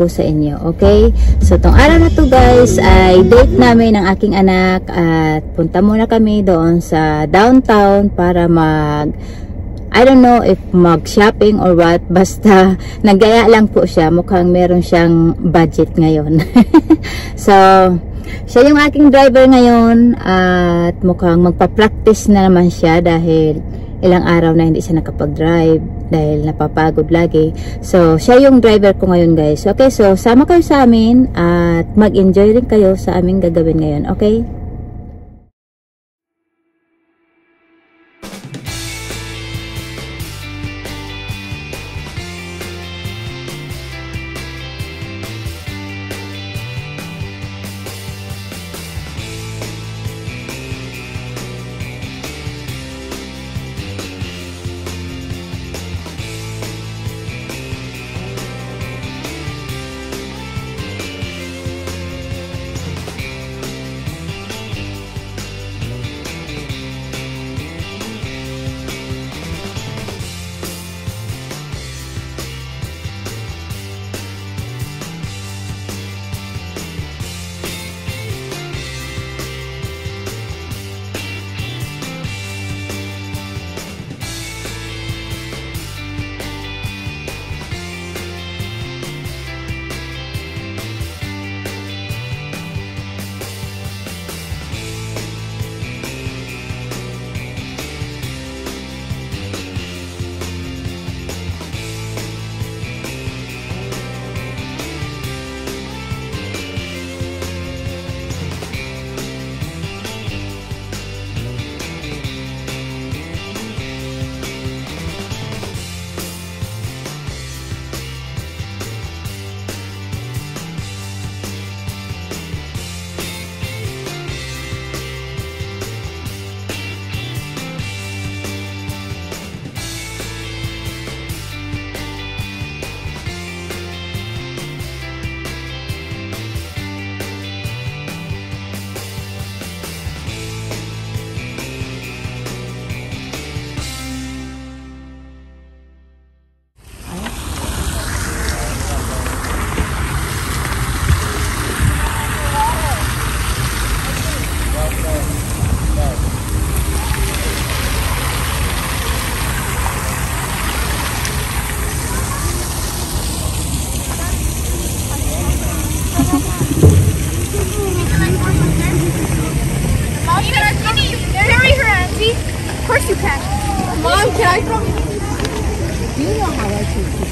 ko sa inyo. Okay? So, tong araw na to guys, ay date namin ng aking anak at punta muna kami doon sa downtown para I don't know if mag-shopping or what, basta naggaya lang po siya. Mukhang meron siyang budget ngayon. So, siya yung aking driver ngayon at mukhang magpa-practice na naman siya dahil ilang araw na hindi siya nakapag-drive dahil napapagod lagi. So, siya yung driver ko ngayon guys. Okay, so sama kayo sa amin at mag-enjoy rin kayo sa aming gagawin ngayon. Okay? Mom, can I throw? You know how I treat you.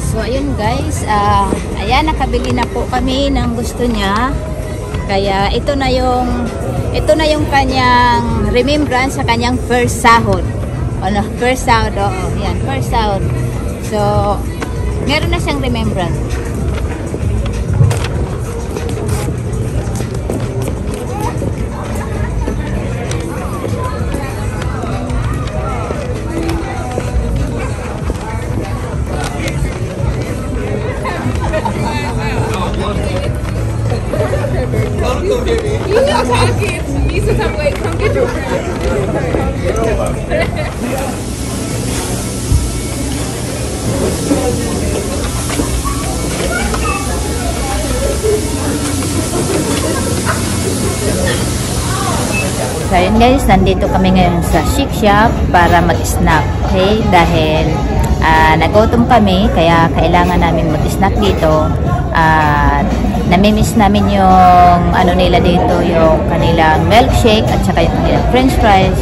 So ayun guys, ayan, nakabili na po kami ng gusto niya. Kaya ito na yung kanyang remembrance sa kanyang first sahod. Ano, first sahod, oh, yan, first sahod. So, meron na siyang remembrance. You not talking to me, so I'm like, come get your friend. So yun guys, nandito kami ngayon sa Chic Shop para mag-snack. Okay, dahil nagutom kami, kaya kailangan namin mag-snack dito. At namimiss namin yung ano nila dito, yung kanilang milkshake at saka yung kanilang french fries.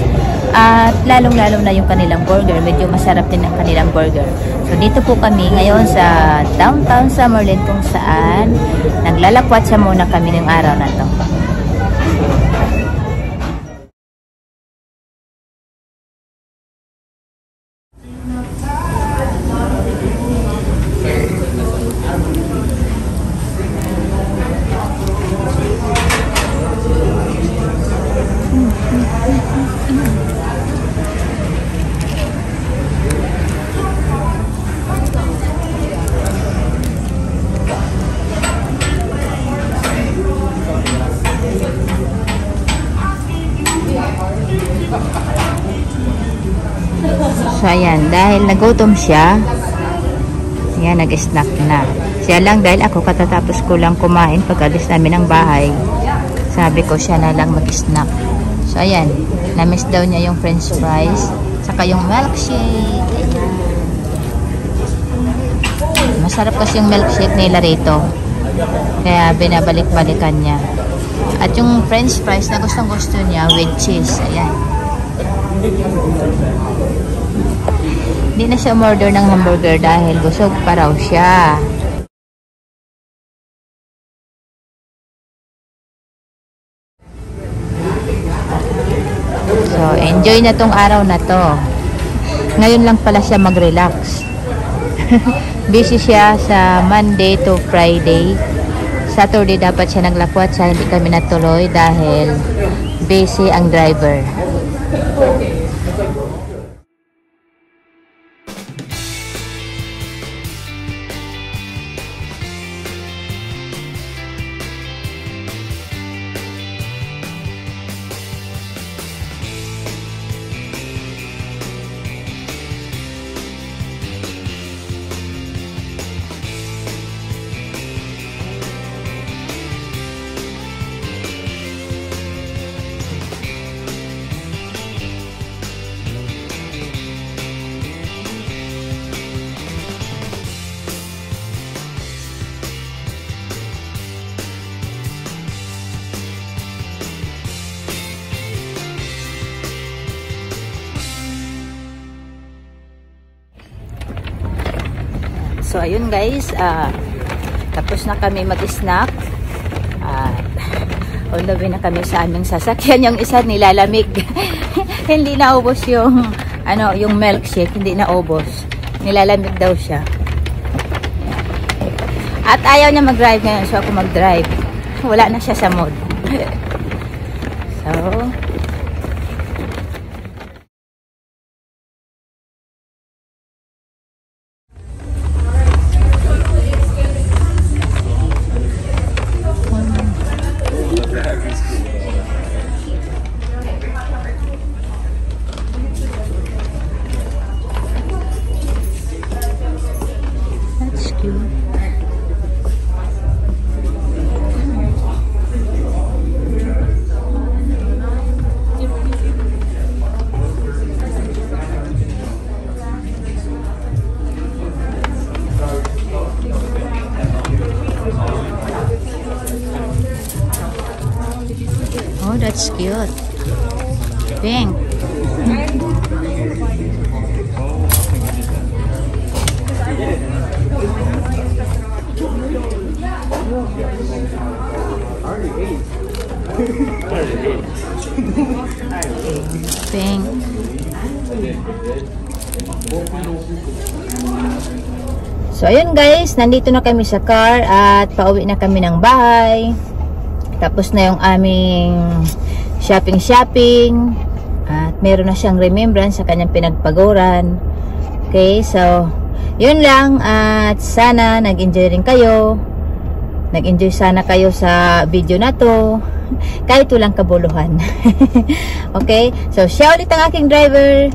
At lalong-lalo na yung kanilang burger. Medyo masarap din ang kanilang burger. So dito po kami ngayon sa downtown Summerlin, kung saan naglalakwatsa muna kami ng araw na to. Ayan, dahil nagutom siya. Ayan, nag-snack na. Siya lang dahil ako katatapos ko lang kumain pag-alis namin ng bahay. Sabi ko siya na lang mag-snack. So, ayan. Na-miss daw niya yung french fries. Saka yung milkshake. Ayan. Masarap kasi yung milkshake nila rito. Kaya binabalik-balikan niya. At yung french fries na gustong-gusto niya with cheese. Ayan. Hindi na siya umorder ng hamburger dahil busog pa raw siya. So, enjoy na tong araw na to. Ngayon lang pala siya mag-relax. Busy siya sa Monday to Friday. Saturday dapat siya naglakwat siya. Hindi kami natuloy dahil busy ang driver. So, ayun guys, tapos na kami mag-snack. On the way na kami sa aming sasakyan. Yung isa nilalamig. Hindi naubos yung, yung milkshake. Hindi naubos. Nilalamig daw siya. At ayaw niya mag-drive ngayon. So, ako mag-drive. Wala na siya sa mood. So, oh, that's cute. Pink. Pink. So, ayun guys, nandito na kami sa car at pauwi na kami ng bahay. Tapos na yung aming shopping at meron na siyang remembrance sa kanyang pinagpaguran. Okay, so yun lang at sana nag-enjoy rin kayo. Nag-enjoy sana kayo sa video na to. Kahit walang kabuluhan. Okay, so siya ulit ang aking driver.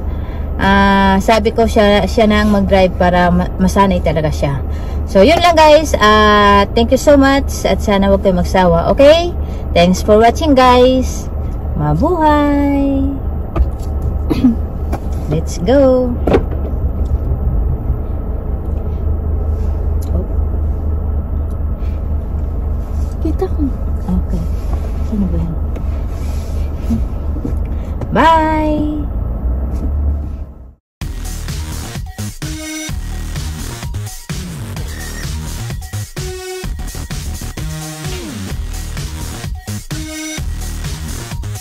Sabi ko siya nang mag-drive para masanay talaga siya. So, yun lang guys. Thank you so much at sana huwag kayo magsawa. Okay? Thanks for watching guys. Mabuhay! Let's go! Kita ko. Okay. Sino ba yan? Bye!